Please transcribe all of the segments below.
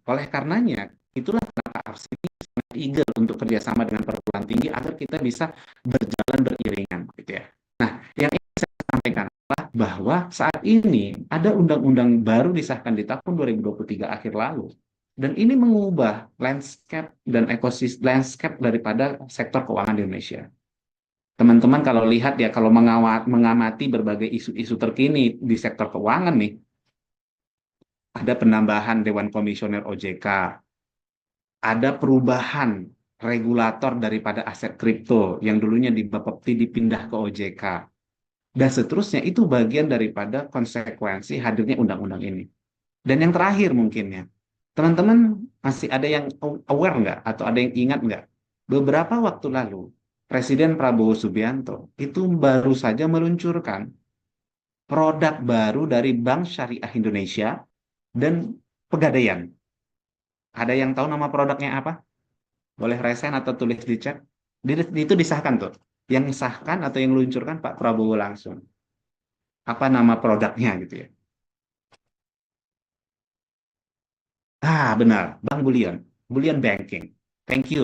Oleh karenanya, itulah kenapa AFSI ini sangat eager untuk kerjasama dengan perguruan tinggi agar kita bisa berjalan beriringan, gitu ya. Nah, yang ingin saya sampaikan adalah bahwa saat ini ada undang-undang baru disahkan di tahun 2023 akhir lalu, dan ini mengubah landscape dan ekosistem landscape daripada sektor keuangan di Indonesia. Teman-teman kalau lihat ya, kalau mengamati berbagai isu-isu terkini di sektor keuangan nih, ada penambahan Dewan Komisioner OJK, ada perubahan regulator daripada aset kripto yang dulunya di Bapepti dipindah ke OJK, dan seterusnya. Itu bagian daripada konsekuensi hadirnya undang-undang ini. Dan yang terakhir mungkin ya, teman-teman masih ada yang aware nggak atau ada yang ingat nggak? Beberapa waktu lalu, Presiden Prabowo Subianto itu baru saja meluncurkan produk baru dari Bank Syariah Indonesia dan Pegadaian. Ada yang tahu nama produknya apa? Boleh resen atau tulis di chat. Itu disahkan tuh. Yang sahkan atau yang luncurkan Pak Prabowo langsung. Apa nama produknya gitu ya? Benar, Bank Bullion. Bullion Banking. Thank you,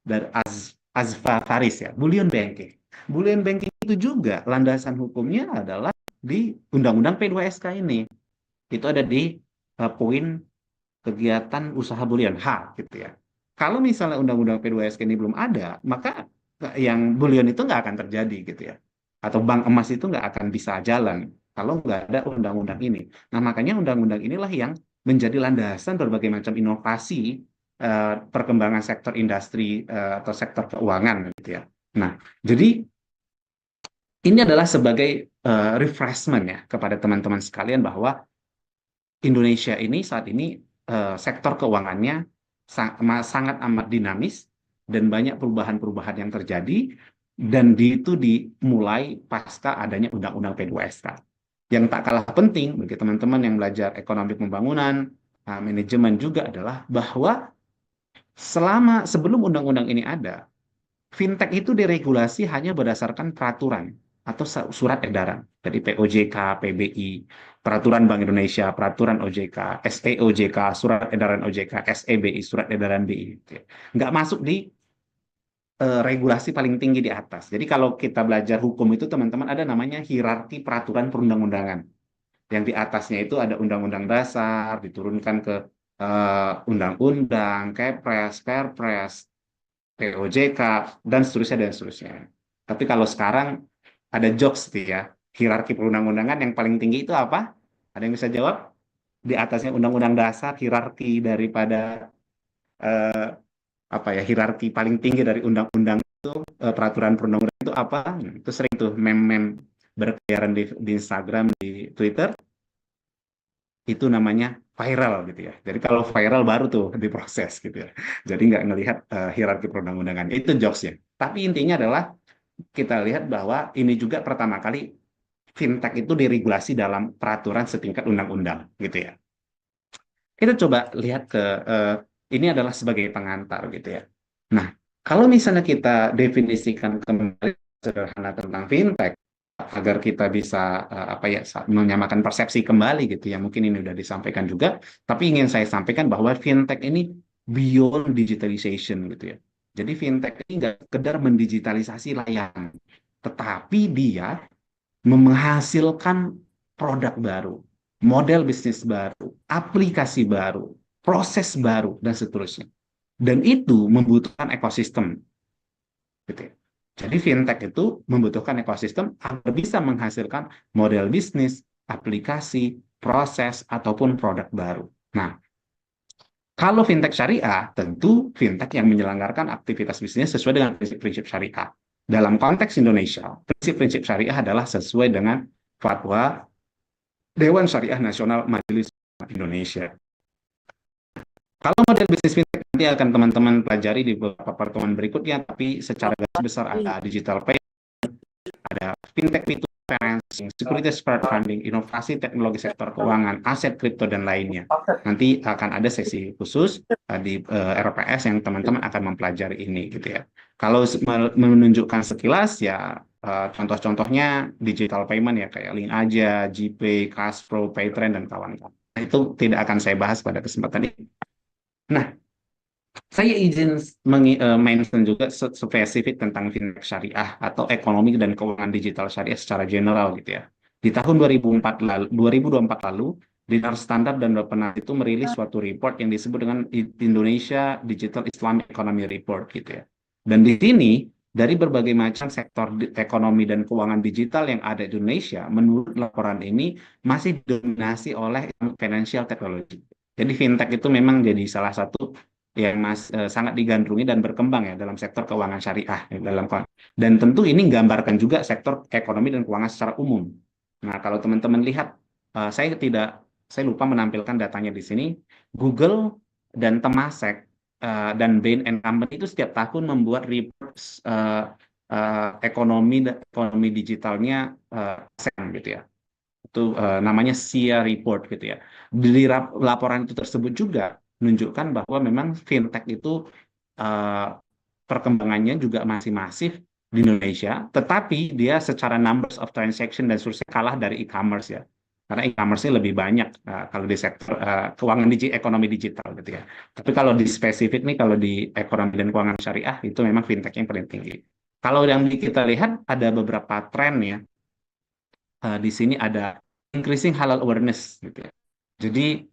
dari Azfa Faris ya. Bullion Banking. Bullion Banking itu juga landasan hukumnya adalah di Undang-Undang P2SK ini. Itu ada di poin kegiatan usaha bullion H gitu ya. Kalau misalnya Undang-Undang P2SK ini belum ada, maka yang bullion itu nggak akan terjadi gitu ya. Atau bank emas itu nggak akan bisa jalan kalau nggak ada undang-undang ini. Nah, makanya undang-undang inilah yang menjadi landasan berbagai macam inovasi perkembangan sektor industri atau sektor keuangan gitu ya. Nah, jadi ini adalah sebagai refreshment ya kepada teman-teman sekalian bahwa Indonesia ini saat ini sektor keuangannya sangat amat dinamis dan banyak perubahan-perubahan yang terjadi, dan itu dimulai pasca adanya Undang-Undang P2SK. Yang tak kalah penting bagi teman-teman yang belajar ekonomi pembangunan, manajemen juga adalah bahwa sebelum undang-undang ini ada, fintech itu diregulasi hanya berdasarkan peraturan atau surat edaran dari POJK, PBI, Peraturan Bank Indonesia, Peraturan OJK, SEOJK, Surat Edaran OJK, SEBI, Surat Edaran BI. Nggak masuk di regulasi paling tinggi di atas. Jadi kalau kita belajar hukum itu teman-teman ada namanya hierarki peraturan perundang-undangan. Yang di atasnya itu ada undang-undang dasar, diturunkan ke undang-undang, Kepres, Perpres, POJK, dan seterusnya, dan seterusnya. Tapi kalau sekarang ada jokes sih ya, hierarki perundang-undangan yang paling tinggi itu apa? Ada yang bisa jawab? Di atasnya undang-undang dasar, hierarki daripada eh, apa ya, hierarki paling tinggi dari undang-undang itu, peraturan perundang-undangan itu apa? Itu sering tuh meme-meme berkeliaran di Instagram, di Twitter, itu namanya viral gitu ya. Jadi kalau viral baru tuh diproses gitu ya. Jadi nggak ngelihat hierarki perundang-undangan. Itu jokes ya. Tapi intinya adalah kita lihat bahwa ini juga pertama kali fintech itu diregulasi dalam peraturan setingkat undang-undang gitu ya. Kita coba lihat ke ini adalah sebagai pengantar gitu ya. Nah, kalau misalnya kita definisikan kembali sederhana tentang fintech agar kita bisa apa ya, menyamakan persepsi kembali gitu ya. Mungkin ini sudah disampaikan juga, tapi ingin saya sampaikan bahwa fintech ini beyond digitalization gitu ya. Jadi fintech ini nggak sekedar mendigitalisasi layanan, tetapi dia menghasilkan produk baru, model bisnis baru, aplikasi baru, proses baru, dan seterusnya. Dan itu membutuhkan ekosistem. Gitu ya. Jadi fintech itu membutuhkan ekosistem agar bisa menghasilkan model bisnis, aplikasi, proses, ataupun produk baru. Nah, kalau fintech syariah, tentu fintech yang menyelenggarakan aktivitas bisnis sesuai dengan prinsip-prinsip syariah. Dalam konteks Indonesia, prinsip-prinsip syariah adalah sesuai dengan fatwa Dewan Syariah Nasional Majelis Ulama Indonesia. Kalau model bisnis fintech nanti akan teman-teman pelajari di beberapa pertemuan berikutnya, tapi secara garis besar ada digital pay, ada fintech P2P financing, securities crowdfunding, inovasi teknologi sektor keuangan, aset kripto, dan lainnya. Nanti akan ada sesi khusus di RPS yang teman-teman akan mempelajari ini gitu ya. Kalau menunjukkan sekilas ya contoh-contohnya digital payment ya, kayak Link Aja, GPay, Cashpro, Paytrend, dan kawan-kawan. Itu tidak akan saya bahas pada kesempatan ini. Nah, saya izin mention juga spesifik tentang fintech syariah atau ekonomi dan keuangan digital syariah secara general gitu ya. Di tahun 2024 lalu, Dinar Standard dan Bapenas itu merilis suatu report yang disebut dengan Indonesia Digital Islamic Economy Report gitu ya. Dan di sini dari berbagai macam sektor ekonomi dan keuangan digital yang ada di Indonesia, menurut laporan ini masih didominasi oleh financial technology. Jadi fintech itu memang jadi salah satu yang sangat digandrungi dan berkembang ya dalam sektor keuangan syariah ya, dan tentu ini menggambarkan juga sektor ekonomi dan keuangan secara umum. Nah, kalau teman-teman lihat, saya lupa menampilkan datanya di sini. Google dan Temasek dan Bain and Company itu setiap tahun membuat report ekonomi digitalnya ASEAN gitu ya. Itu namanya SIA report gitu ya. Di laporan itu tersebut juga menunjukkan bahwa memang fintech itu eh, perkembangannya juga masih masif di Indonesia, tetapi dia secara numbers of transaction dan seterusnya kalah dari e-commerce ya. Karena e-commerce-nya lebih banyak kalau di sektor keuangan ekonomi digital gitu ya. Tapi kalau di spesifik nih, kalau di ekonomi dan keuangan syariah itu memang fintech yang paling tinggi. Kalau yang kita lihat ada beberapa tren ya, di sini ada increasing halal awareness gitu ya. Jadi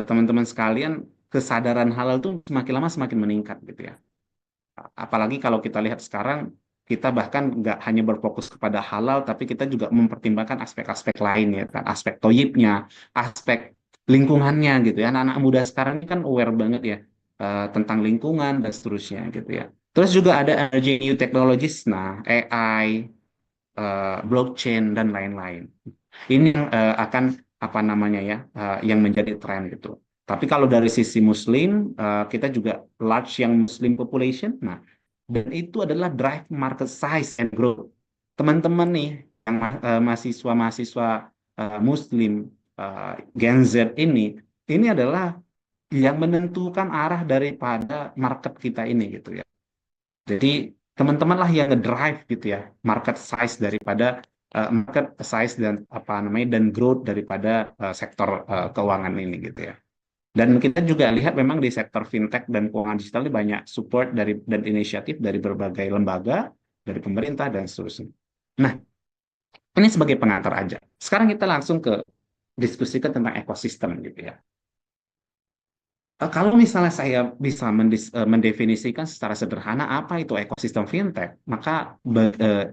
teman-teman sekalian, kesadaran halal tuh semakin lama semakin meningkat gitu ya. Apalagi kalau kita lihat sekarang, kita bahkan nggak hanya berfokus kepada halal, tapi kita juga mempertimbangkan aspek-aspek lain ya kan, aspek toyibnya, aspek lingkungannya gitu ya. Anak-anak muda sekarang ini kan aware banget ya tentang lingkungan dan seterusnya gitu ya. Terus juga ada emerging new technologies, nah AI, blockchain dan lain-lain. Ini yang akan apa namanya ya, yang menjadi tren gitu. Tapi kalau dari sisi Muslim, kita juga large yang Muslim population. Nah, dan itu adalah drive market size and growth. Teman-teman nih yang mahasiswa-mahasiswa Muslim Gen Z ini adalah yang menentukan arah daripada market kita ini gitu ya. Jadi teman-teman lah yang ngedrive gitu ya market size daripada market size dan apa namanya dan growth daripada sektor keuangan ini gitu ya. Dan kita juga lihat memang di sektor fintech dan keuangan digital ini banyak support dari dan inisiatif dari berbagai lembaga, dari pemerintah dan seterusnya. Nah, ini sebagai pengantar aja. Sekarang kita langsung ke diskusikan tentang ekosistem gitu ya. Kalau misalnya saya bisa mendefinisikan secara sederhana apa itu ekosistem fintech, maka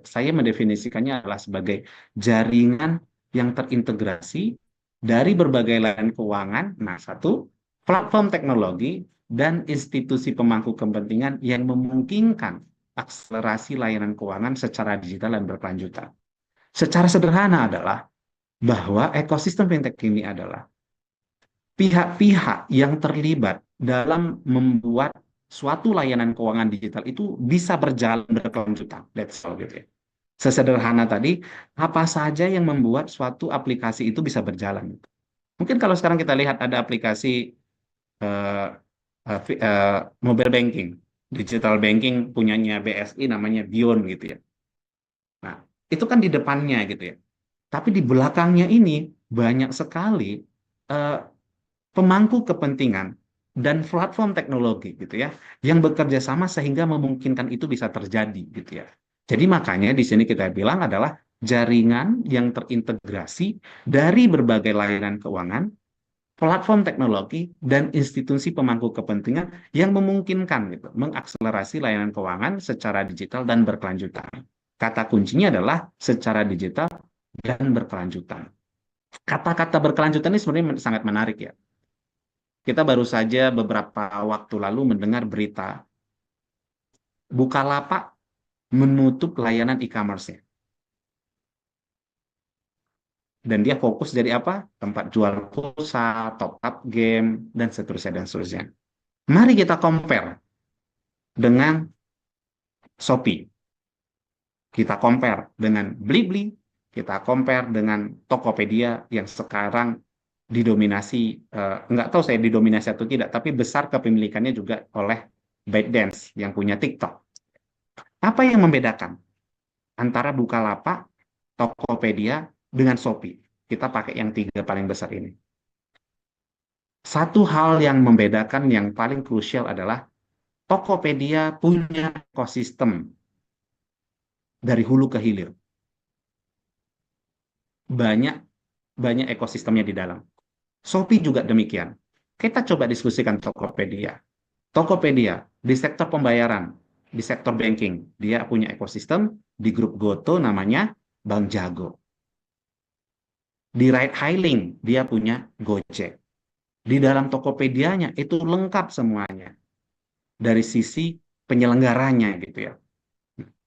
saya mendefinisikannya adalah sebagai jaringan yang terintegrasi dari berbagai layanan keuangan, nah satu, platform teknologi, dan institusi pemangku kepentingan yang memungkinkan akselerasi layanan keuangan secara digital dan berkelanjutan. Secara sederhana adalah bahwa ekosistem fintech ini adalah pihak-pihak yang terlibat dalam membuat suatu layanan keuangan digital itu bisa berjalan berkelanjutan. That's all gitu ya. Sesederhana tadi, apa saja yang membuat suatu aplikasi itu bisa berjalan. Mungkin kalau sekarang kita lihat ada aplikasi eh, mobile banking, digital banking punyanya BSI namanya Bion gitu ya. Nah, itu kan di depannya gitu ya. Tapi di belakangnya ini banyak sekali eh, pemangku kepentingan dan platform teknologi gitu ya yang bekerja sama sehingga memungkinkan itu bisa terjadi gitu ya. Jadi makanya di sini kita bilang adalah jaringan yang terintegrasi dari berbagai layanan keuangan, platform teknologi dan institusi pemangku kepentingan yang memungkinkan gitu mengakselerasi layanan keuangan secara digital dan berkelanjutan. Kata kuncinya adalah secara digital dan berkelanjutan. Kata-kata berkelanjutan ini sebenarnya sangat menarik ya. Kita baru saja beberapa waktu lalu mendengar berita Bukalapak menutup layanan e-commerce-nya. Dan dia fokus jadi apa? Tempat jual pulsa, top up game, dan seterusnya dan seterusnya. Mari kita compare dengan Shopee. Kita compare dengan Blibli. Kita compare dengan Tokopedia yang sekarang didominasi, nggak tahu saya didominasi atau tidak, tapi besar kepemilikannya juga oleh ByteDance yang punya TikTok. Apa yang membedakan antara Bukalapak, Tokopedia, dengan Shopee? Kita pakai yang tiga paling besar ini. Satu hal yang membedakan yang paling krusial adalah Tokopedia punya ekosistem dari hulu ke hilir. Banyak banyak ekosistemnya di dalam. Shopee juga demikian. Kita coba diskusikan Tokopedia. Tokopedia di sektor pembayaran, di sektor banking, dia punya ekosistem di grup Goto namanya Bank Jago. Di ride hailing, dia punya Gojek. Di dalam Tokopedia-nya itu lengkap semuanya dari sisi penyelenggaranya gitu ya.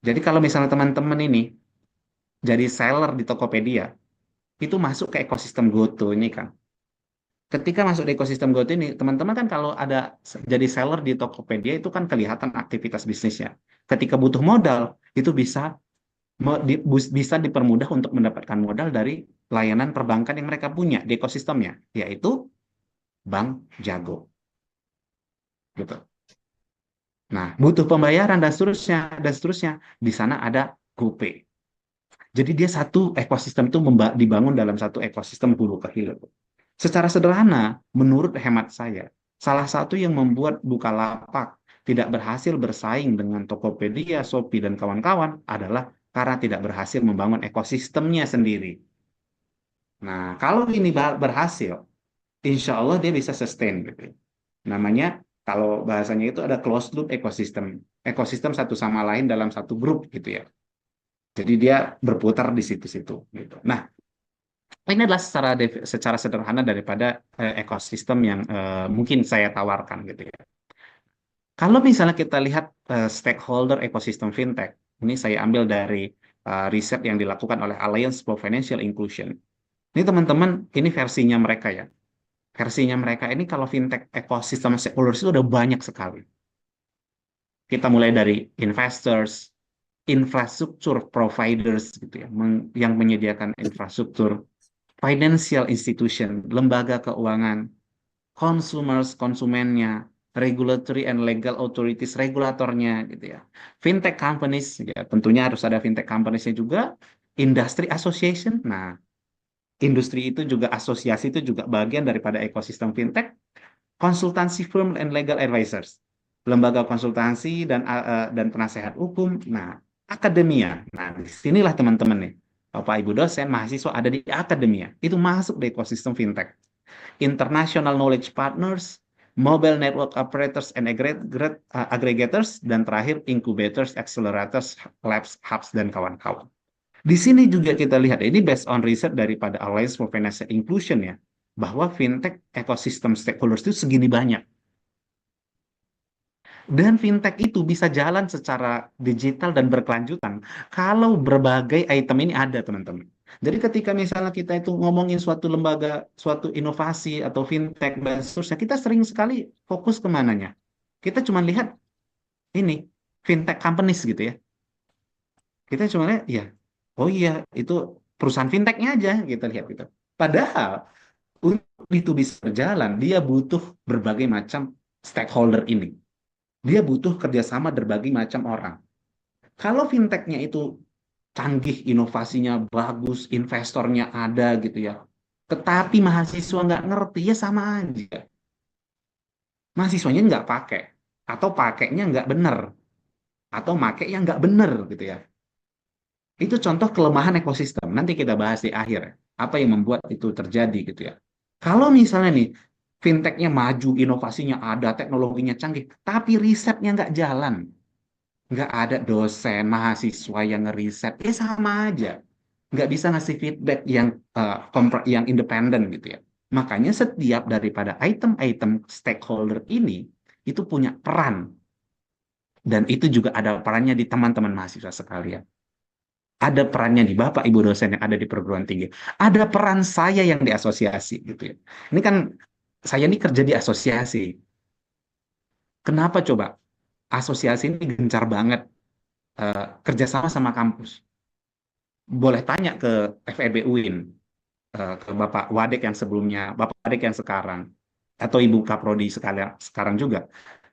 Jadi kalau misalnya teman-teman ini jadi seller di Tokopedia, itu masuk ke ekosistem Goto ini kan. Ketika masuk di ekosistem GoTo ini, teman-teman kan kalau ada jadi seller di Tokopedia itu kan kelihatan aktivitas bisnisnya. Ketika butuh modal, itu bisa dipermudah untuk mendapatkan modal dari layanan perbankan yang mereka punya di ekosistemnya, yaitu Bank Jago. Gitu. Nah, butuh pembayaran dan seterusnya. Di sana ada GoPay. Jadi dia satu ekosistem itu dibangun dalam satu ekosistem hulu ke hilir. Secara sederhana, menurut hemat saya, salah satu yang membuat Bukalapak tidak berhasil bersaing dengan Tokopedia, Shopee, dan kawan-kawan adalah karena tidak berhasil membangun ekosistemnya sendiri. Nah, kalau ini berhasil, insya Allah dia bisa sustain. Gitu. Namanya, kalau bahasanya itu ada closed loop ekosistem. Ekosistem satu sama lain dalam satu grup gitu ya. Jadi dia berputar di situ-situ. Gitu. Nah, ini adalah secara sederhana daripada ekosistem yang mungkin saya tawarkan gitu ya. Kalau misalnya kita lihat stakeholder ekosistem fintech, ini saya ambil dari riset yang dilakukan oleh Alliance for Financial Inclusion. Ini teman-teman, ini versinya mereka ya. Versinya mereka ini kalau fintech ekosistem stakeholders itu udah banyak sekali. Kita mulai dari investors, infrastruktur providers gitu ya, yang menyediakan infrastruktur, financial institution, lembaga keuangan, consumers, konsumennya, regulatory and legal authorities, regulatornya gitu ya. Fintech companies, ya tentunya harus ada fintech companies-nya juga, industry association. Nah, industri itu juga asosiasi itu juga bagian daripada ekosistem fintech, konsultansi firm and legal advisors, lembaga konsultansi dan penasehat hukum. Nah, akademia. Nah, disinilah teman-teman nih, Bapak Ibu dosen, mahasiswa ada di akademia. Itu masuk di ekosistem fintech. International Knowledge Partners, Mobile Network Operators and Aggregators, dan terakhir Incubators, Accelerators, Labs, Hubs, dan kawan-kawan. Di sini juga kita lihat, ini based on research daripada Alliance for Financial Inclusion ya, bahwa fintech ekosistem stakeholders itu segini banyak. Dan fintech itu bisa jalan secara digital dan berkelanjutan kalau berbagai item ini ada, teman-teman. Jadi ketika misalnya kita itu ngomongin suatu lembaga, suatu inovasi atau fintech dan seterusnya, kita sering sekali fokus ke mananya. Kita cuma lihat ini fintech companies gitu ya. Kita cuma lihat, ya, oh iya itu perusahaan fintechnya aja kita lihat gitu. Padahal untuk itu bisa berjalan, dia butuh berbagai macam stakeholder ini. Dia butuh kerjasama berbagai macam orang. Kalau fintechnya itu canggih, inovasinya bagus, investornya ada gitu ya. Tetapi mahasiswa nggak ngerti, ya sama aja. Mahasiswanya nggak pakai, atau pakainya nggak benar, atau pakai yang nggak benar gitu ya. Itu contoh kelemahan ekosistem. Nanti kita bahas di akhir. Apa yang membuat itu terjadi gitu ya. Kalau misalnya nih, fintechnya maju, inovasinya ada, teknologinya canggih, tapi risetnya nggak jalan. Nggak ada dosen, mahasiswa yang ngeriset, ya sama aja. Nggak bisa ngasih feedback yang independen gitu ya. Makanya setiap daripada item-item stakeholder ini, itu punya peran. Dan itu juga ada perannya di teman-teman mahasiswa sekalian. Ada perannya di Bapak Ibu dosen yang ada di perguruan tinggi. Ada peran saya yang di asosiasi gitu ya. Ini kan saya ini kerja di asosiasi. Kenapa coba? Asosiasi ini gencar banget kerjasama sama kampus. Boleh tanya ke FEB UIN, ke Bapak Wadek yang sebelumnya, Bapak Wadek yang sekarang, atau Ibu Kaprodi sekarang juga.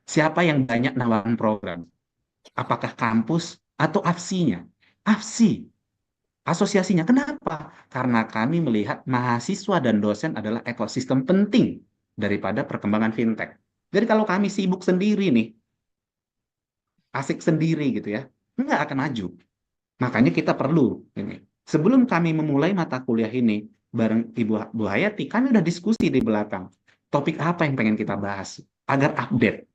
Siapa yang banyak nawarin program? Apakah kampus atau AFSI-nya? AFSI, asosiasinya. Kenapa? Karena kami melihat mahasiswa dan dosen adalah ekosistem penting. daripada perkembangan fintech. Jadi kalau kami sibuk sendiri nih, asik sendiri gitu ya, nggak akan maju. Makanya kita perlu ini. Sebelum kami memulai mata kuliah ini bareng Ibu Bu Hayati, kami udah diskusi di belakang. Topik apa yang pengen kita bahas agar update.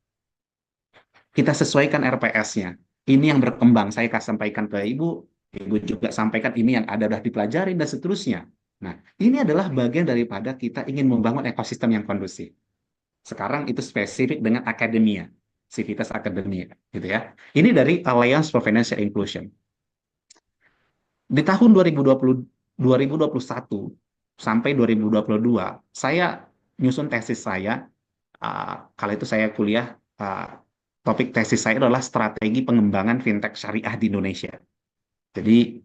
Kita sesuaikan RPS-nya. Ini yang berkembang, saya kasih sampaikan ke Ibu, Ibu juga sampaikan ini yang ada udah dipelajari dan seterusnya. Nah, ini adalah bagian daripada kita ingin membangun ekosistem yang kondusif. Sekarang itu spesifik dengan akademia, Civitas Akademia, gitu ya. Ini dari Alliance for Financial Inclusion. Di tahun 2021 sampai 2022, saya nyusun tesis saya. Kala itu saya kuliah, topik tesis saya adalah strategi pengembangan fintech syariah di Indonesia. Jadi,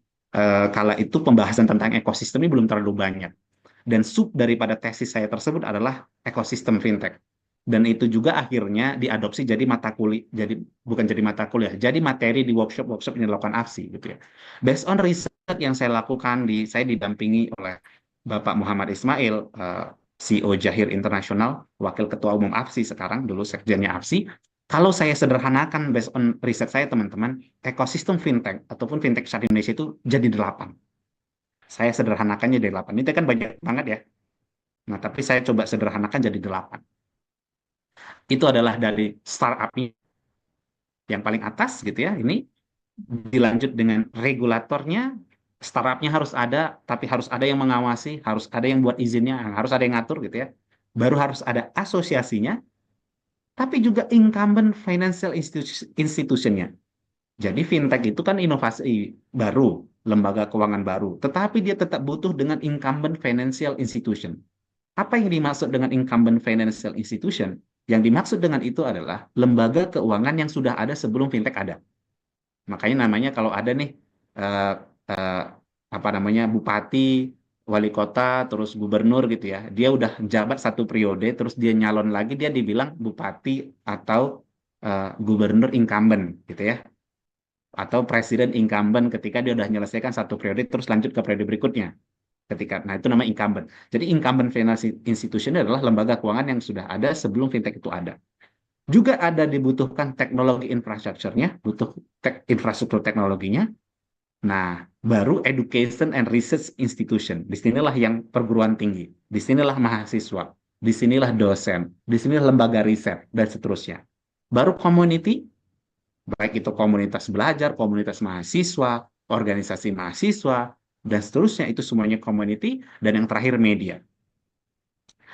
kala itu pembahasan tentang ekosistem ini belum terlalu banyak. Dan sub daripada tesis saya tersebut adalah ekosistem fintech. Dan itu juga akhirnya diadopsi jadi mata kuliah, jadi bukan jadi mata kuliah, jadi materi di workshop-workshop yang dilakukan AFSI gitu ya. Based on riset yang saya lakukan, saya didampingi oleh Bapak Muhammad Ismail, CEO Jahir Internasional, Wakil Ketua Umum AFSI sekarang, dulu Sekjennya AFSI. Kalau saya sederhanakan based on riset saya teman-teman, ekosistem fintech ataupun fintech syariah Indonesia itu jadi 8. Saya sederhanakannya jadi 8. Itu kan banyak banget ya. Nah, tapi saya coba sederhanakan jadi 8. Itu adalah dari startup-nya yang paling atas gitu ya. Ini dilanjut dengan regulatornya, startupnya harus ada, tapi harus ada yang mengawasi, harus ada yang buat izinnya, harus ada yang ngatur gitu ya. Baru harus ada asosiasinya, tapi juga incumbent financial institution-nya. Jadi fintech itu kan inovasi baru, lembaga keuangan baru, tetapi dia tetap butuh dengan incumbent financial institution. Apa yang dimaksud dengan incumbent financial institution? Yang dimaksud dengan itu adalah lembaga keuangan yang sudah ada sebelum fintech ada. Makanya namanya kalau ada nih eh, eh, apa namanya bupati, wali kota, terus gubernur gitu ya, dia udah jabat satu periode, terus dia nyalon lagi, dia dibilang bupati atau gubernur incumbent gitu ya, atau presiden incumbent ketika dia udah menyelesaikan satu periode, terus lanjut ke periode berikutnya. Nah itu nama incumbent. Jadi incumbent financial institution adalah lembaga keuangan yang sudah ada sebelum fintech itu ada. Juga ada dibutuhkan teknologi infrastrukturnya, butuh infrastruktur teknologinya. Nah, baru education and research institution. Disinilah yang perguruan tinggi, disinilah mahasiswa, disinilah dosen, disinilah lembaga riset, dan seterusnya. Baru community, baik itu komunitas belajar, komunitas mahasiswa, organisasi mahasiswa, dan seterusnya, itu semuanya community, dan yang terakhir media.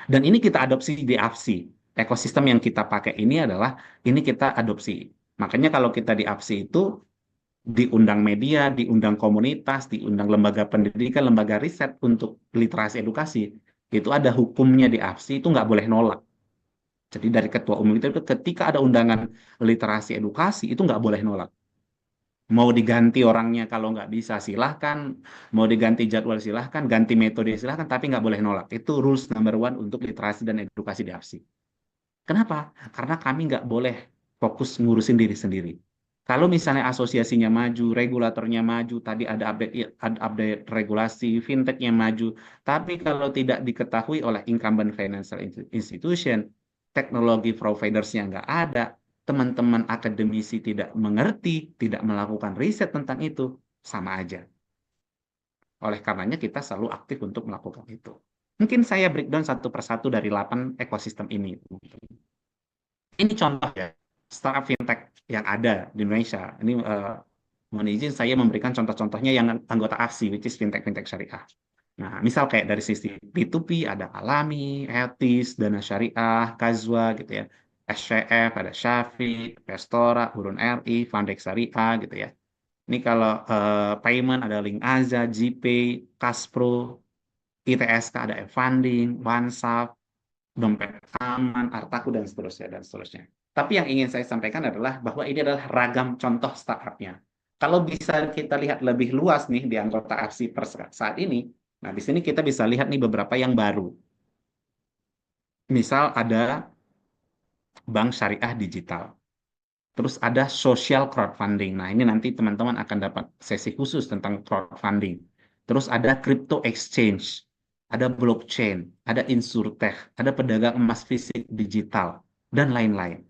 Dan ini kita adopsi di AFSI. Ekosistem yang kita pakai ini adalah, ini kita adopsi. Makanya kalau kita di AFSI itu, diundang media, diundang komunitas, diundang lembaga pendidikan, lembaga riset untuk literasi edukasi, itu ada hukumnya di AFSI, itu nggak boleh nolak. Jadi dari ketua umum itu ketika ada undangan literasi edukasi, itu nggak boleh nolak. Mau diganti orangnya kalau nggak bisa silahkan, mau diganti jadwal silahkan, ganti metode silahkan, tapi nggak boleh nolak. Itu rules number one untuk literasi dan edukasi di AFSI. Kenapa? Karena kami nggak boleh fokus ngurusin diri sendiri. Kalau misalnya asosiasinya maju, regulatornya maju, tadi ada update regulasi, fintechnya maju, tapi kalau tidak diketahui oleh incumbent financial institution, teknologi providersnya nggak ada, teman-teman akademisi tidak mengerti, tidak melakukan riset tentang itu, sama aja. Oleh karenanya kita selalu aktif untuk melakukan itu. Mungkin saya breakdown satu persatu dari 8 ekosistem ini. Ini contoh ya, startup fintech yang ada di Indonesia. Ini mohon izin saya memberikan contoh-contohnya yang anggota AFSI, which is fintech-fintech syariah. Nah, misal kayak dari sisi P2P ada Alami, Etis, Dana Syariah, Kazwa gitu ya. SCF, ada Syafiq, Pestora, Urun RI, Fandex Syariah gitu ya. Ini kalau payment ada Link Aza, GPay, Kaspro, ITSK ada e-funding, OneSaf, dompet aman, Artaku, dan seterusnya, dan seterusnya. Tapi yang ingin saya sampaikan adalah bahwa ini adalah ragam contoh startupnya. Kalau bisa kita lihat lebih luas nih di anggota AFSI per saat ini, nah di sini kita bisa lihat nih beberapa yang baru. Misal ada bank syariah digital. Terus ada social crowdfunding. Nah, ini nanti teman-teman akan dapat sesi khusus tentang crowdfunding. Terus ada crypto exchange. ada blockchain, ada insurtech, ada pedagang emas fisik digital, dan lain-lain.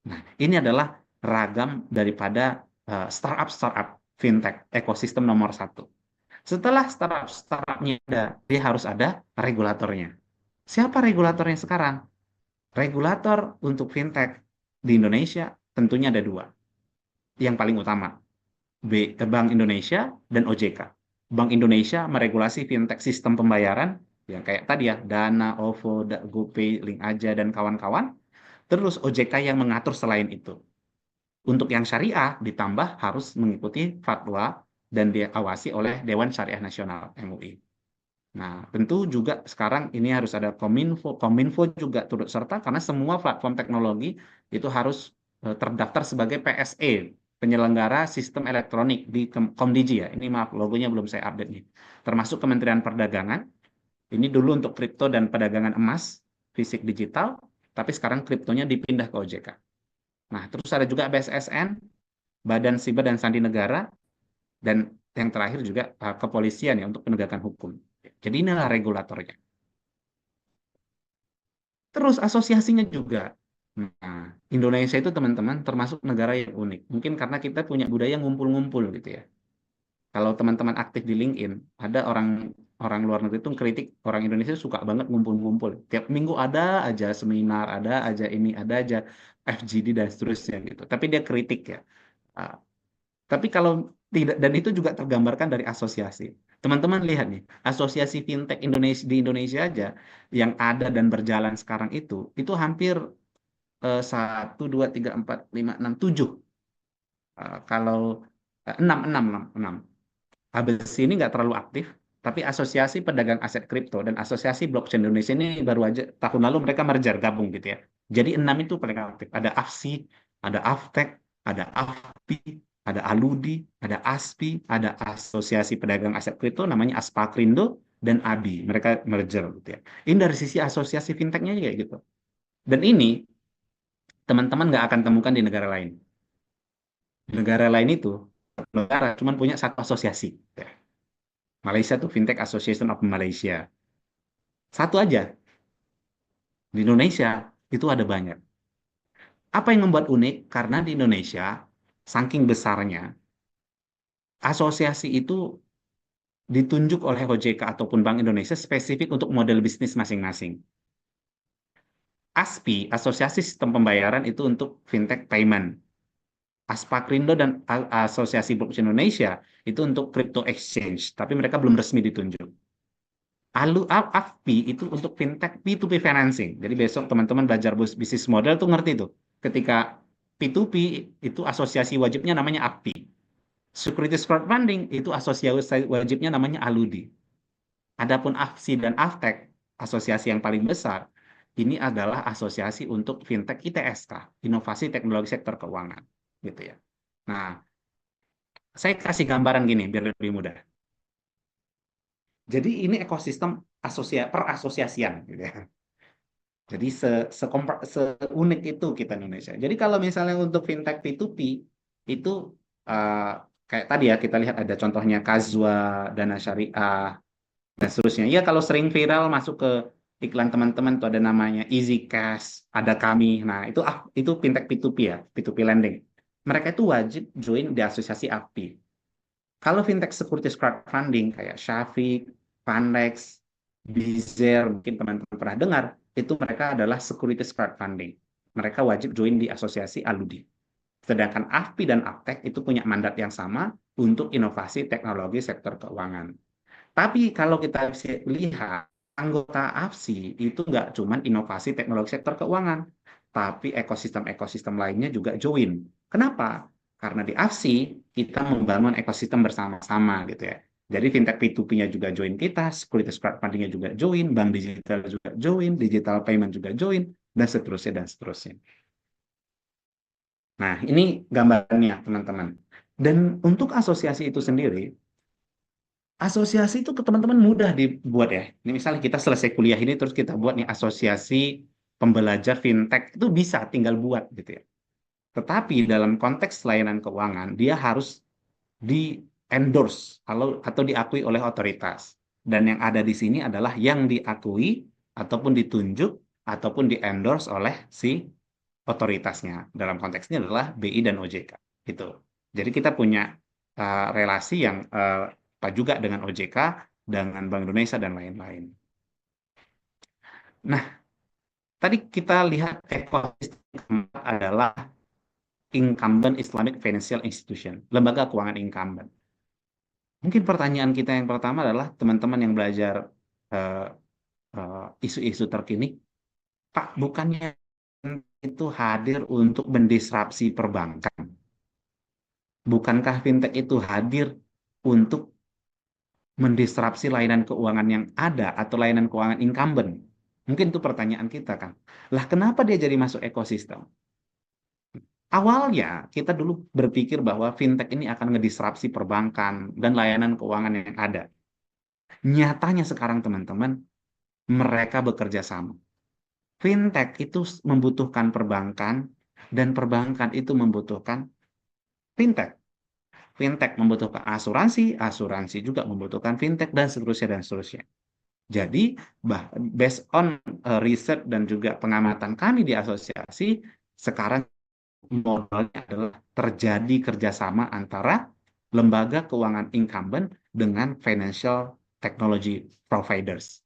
Nah, ini adalah ragam daripada startup-startup fintech ekosistem nomor satu. Setelah startup-startupnya ada, dia harus ada regulatornya. Siapa regulatornya sekarang? Regulator untuk fintech di Indonesia tentunya ada dua. Yang paling utama, Bank Indonesia dan OJK. Bank Indonesia meregulasi fintech sistem pembayaran, yang kayak tadi ya, Dana, OVO, GoPay, Link Aja, dan kawan-kawan. Terus OJK yang mengatur selain itu. Untuk yang syariah ditambah harus mengikuti fatwa dan diawasi oleh Dewan Syariah Nasional MUI. Nah, tentu juga sekarang ini harus ada Kominfo, Kominfo juga turut serta karena semua platform teknologi itu harus terdaftar sebagai PSE, penyelenggara sistem elektronik di Komdigi ya. Ini maaf, logonya belum saya update nih. Termasuk Kementerian Perdagangan. Ini dulu untuk kripto dan perdagangan emas, fisik digital, tapi sekarang kriptonya dipindah ke OJK. Nah, terus ada juga BSSN, Badan Siber dan Sandi Negara, dan yang terakhir juga kepolisian ya untuk penegakan hukum. Jadi inilah regulatornya. Terus asosiasinya juga. Nah, Indonesia itu teman-teman termasuk negara yang unik. Mungkin karena kita punya budaya ngumpul-ngumpul gitu ya. Kalau teman-teman aktif di LinkedIn, ada orang orang luar negeri itu kritik orang Indonesia suka banget ngumpul-ngumpul. Tiap minggu ada aja seminar, ada aja ini, ada aja FGD dan seterusnya gitu. Tapi dia kritik ya. Ah, Tapi kalau tidak, dan itu juga tergambarkan dari asosiasi. Teman-teman lihat nih, asosiasi fintech Indonesia di Indonesia aja yang ada dan berjalan sekarang itu hampir 1, 2, 3, 4, 5, 6, 7. Kalau enam. ABC ini nggak terlalu aktif, tapi Asosiasi Pedagang Aset Kripto dan Asosiasi Blockchain Indonesia ini baru aja tahun lalu mereka merger gabung gitu ya. Jadi 6 itu paling aktif. Ada AFSI, ada AFTEK, ada AFPI, ada ALUDI, ada ASPI, ada Asosiasi Pedagang Aset Kripto namanya Aspakrindo dan ABI. Mereka merger gitu ya. Ini dari sisi asosiasi fintechnya kayak gitu. Dan ini teman-teman nggak akan temukan di negara lain. Di negara lain itu negara cuma punya satu asosiasi. Ya. Malaysia tuh Fintech Association of Malaysia. Satu aja. Di Indonesia itu ada banyak. Apa yang membuat unik? Karena di Indonesia, saking besarnya, asosiasi itu ditunjuk oleh OJK ataupun Bank Indonesia spesifik untuk model bisnis masing-masing. ASPI, Asosiasi Sistem Pembayaran, itu untuk fintech payment. Aspakrindo dan Asosiasi Blockchain Indonesia itu untuk crypto exchange, tapi mereka belum resmi ditunjuk. AFPI itu untuk fintech P2P financing. Jadi besok teman-teman belajar bisnis model tuh ngerti tuh. Ketika P2P itu asosiasi wajibnya namanya AFPI. Securities crowdfunding itu asosiasi wajibnya namanya ALUDI. Adapun AFSI dan AFTEK, asosiasi yang paling besar, ini adalah asosiasi untuk fintech ITSK, Inovasi Teknologi Sektor Keuangan, gitu ya. Nah, saya kasih gambaran gini biar lebih mudah. Jadi ini ekosistem perasosiasian, gitu ya. Jadi seunik itu kita Indonesia. Jadi kalau misalnya untuk fintech P2P itu uh, kayak tadi ya kita lihat ada contohnya Kazwa, Dana Syariah dan seterusnya. Ya kalau sering viral masuk ke iklan teman-teman tuh ada namanya Easy Cash, ada kami. Nah, itu fintech P2P ya, P2P lending. Mereka itu wajib join di asosiasi API. Kalau fintech securities crowdfunding kayak Shafiq, Pandex, Bizer, mungkin teman-teman pernah dengar, itu mereka adalah securities crowdfunding. Mereka wajib join di asosiasi Aludi. Sedangkan AFPI dan APTEK itu punya mandat yang sama untuk inovasi teknologi sektor keuangan. Tapi kalau kita lihat, anggota AFSI itu nggak cuma inovasi teknologi sektor keuangan, tapi ekosistem-ekosistem lainnya juga join. Kenapa? Karena di AFSI kita membangun ekosistem bersama-sama gitu ya. Jadi fintech P2P-nya juga join kita, securities crowdfunding-nya juga join, bank digital juga join, digital payment juga join, dan seterusnya dan seterusnya. Nah, ini gambarnya teman-teman. Dan untuk asosiasi itu sendiri, asosiasi itu ke teman-teman mudah dibuat ya. Ini misalnya kita selesai kuliah ini terus kita buat nih asosiasi pembelajar fintech itu bisa tinggal buat gitu ya. Tetapi dalam konteks layanan keuangan dia harus di endorse atau diakui oleh otoritas. Dan yang ada di sini adalah yang diakui ataupun ditunjuk ataupun di-endorse oleh si otoritasnya. Dalam konteks ini adalah BI dan OJK. Gitu. Jadi kita punya relasi yang juga dengan OJK, dengan Bank Indonesia, dan lain-lain. Nah, tadi kita lihat ekosistem keempat adalah incumbent Islamic Financial Institution, lembaga keuangan incumbent. Mungkin pertanyaan kita yang pertama adalah teman-teman yang belajar eh, isu-isu terkini, Pak, bukannya itu hadir untuk mendisrupsi perbankan? Bukankah fintech itu hadir untuk mendisrupsi layanan keuangan yang ada atau layanan keuangan incumbent? Mungkin itu pertanyaan kita kan. Lah kenapa dia jadi masuk ekosistem? Awalnya kita dulu berpikir bahwa fintech ini akan ngedisrupsi perbankan dan layanan keuangan yang ada. Nyatanya sekarang teman-teman, mereka bekerja sama. Fintech itu membutuhkan perbankan dan perbankan itu membutuhkan fintech. Fintech membutuhkan asuransi, asuransi juga membutuhkan fintech, dan seterusnya dan seterusnya. Jadi, based on riset dan juga pengamatan kami di asosiasi, sekarang modelnya adalah terjadi kerjasama antara lembaga keuangan incumbent dengan financial technology providers.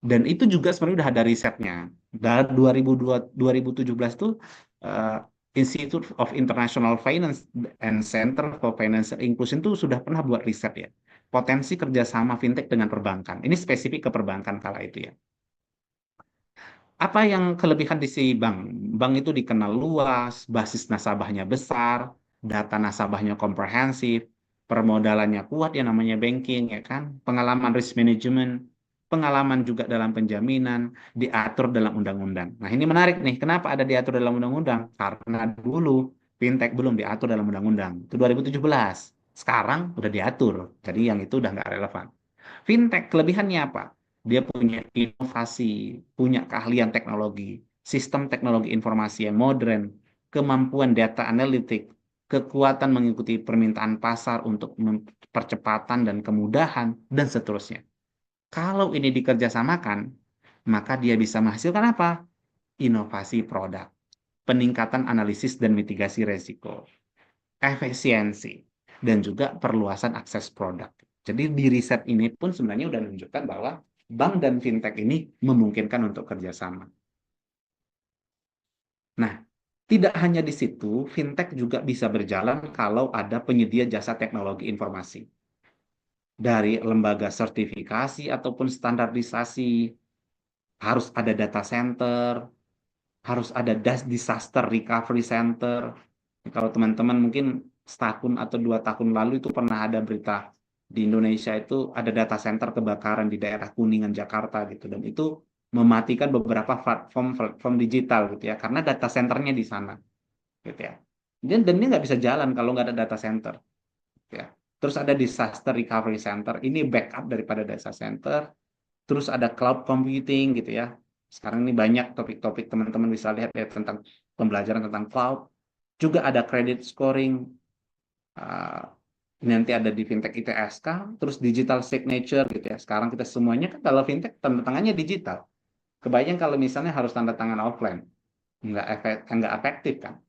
Dan itu juga sebenarnya udah ada risetnya. Dari 2017 tuh uh, Institute of International Finance and Center for Financial Inclusion tuh sudah pernah buat riset ya. Potensi kerjasama fintech dengan perbankan. Ini spesifik ke perbankan kala itu ya. Apa yang kelebihan di si bank? Bank itu dikenal luas, basis nasabahnya besar, data nasabahnya komprehensif, permodalannya kuat yang namanya banking ya kan, pengalaman risk management, pengalaman juga dalam penjaminan, diatur dalam undang-undang. Nah, ini menarik nih. Kenapa ada diatur dalam undang-undang? Karena dulu fintech belum diatur dalam undang-undang. Itu 2017. Sekarang udah diatur. Jadi yang itu udah nggak relevan. Fintech kelebihannya apa? Dia punya inovasi, punya keahlian teknologi, sistem teknologi informasi yang modern, kemampuan data analitik, kekuatan mengikuti permintaan pasar untuk percepatan dan kemudahan, dan seterusnya. Kalau ini dikerjasamakan, maka dia bisa menghasilkan apa? Inovasi produk, peningkatan analisis dan mitigasi resiko, efisiensi, dan juga perluasan akses produk. Jadi di riset ini pun sebenarnya sudah menunjukkan bahwa bank dan fintech ini memungkinkan untuk kerjasama. Nah, tidak hanya di situ, fintech juga bisa berjalan kalau ada penyedia jasa teknologi informasi. Dari lembaga sertifikasi ataupun standarisasi, harus ada data center, harus ada disaster recovery center. Kalau teman-teman mungkin setahun atau 2 tahun lalu itu pernah ada berita di Indonesia itu ada data center kebakaran di daerah Kuningan Jakarta gitu, dan itu mematikan beberapa platform digital gitu ya karena data centernya di sana gitu ya. Dan ini nggak bisa jalan kalau nggak ada data center gitu ya. Terus ada disaster recovery center, ini backup daripada data center. Terus ada cloud computing gitu ya. Sekarang ini banyak topik-topik teman-teman bisa lihat ya tentang pembelajaran tentang cloud. Juga ada credit scoring. Uh, nanti ada di fintech ITSK, terus digital signature gitu ya. Sekarang kita semuanya kan kalau fintech tanda tangannya digital. Kebayang kalau misalnya harus tanda tangan offline, nggak efektif kan?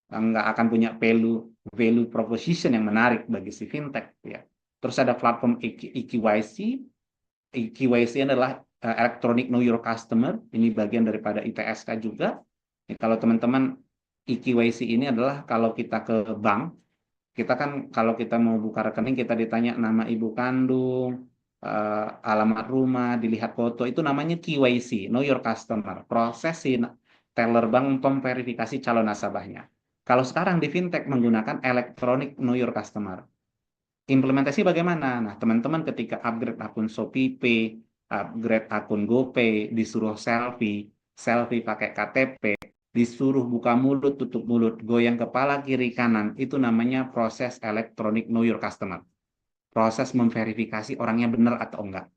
Nggak akan punya value proposition yang menarik bagi si fintech ya. Terus ada platform EKYC. EKYC adalah Electronic Know Your Customer. Ini bagian daripada ITSK juga. Kalau teman-teman, EKYC ini adalah kalau kita ke bank, kita kan kalau kita mau buka rekening, kita ditanya nama ibu kandung, alamat rumah, dilihat foto, itu namanya KYC, Know Your Customer. Proses si teller bank memverifikasi calon nasabahnya. Kalau sekarang di fintech menggunakan Electronic Know Your Customer. Implementasi bagaimana? Nah, teman-teman ketika upgrade akun ShopeePay, upgrade akun GoPay, disuruh selfie, selfie pakai KTP, disuruh buka mulut, tutup mulut, goyang kepala kiri kanan, itu namanya proses electronic know your customer. Proses memverifikasi orangnya benar atau enggak.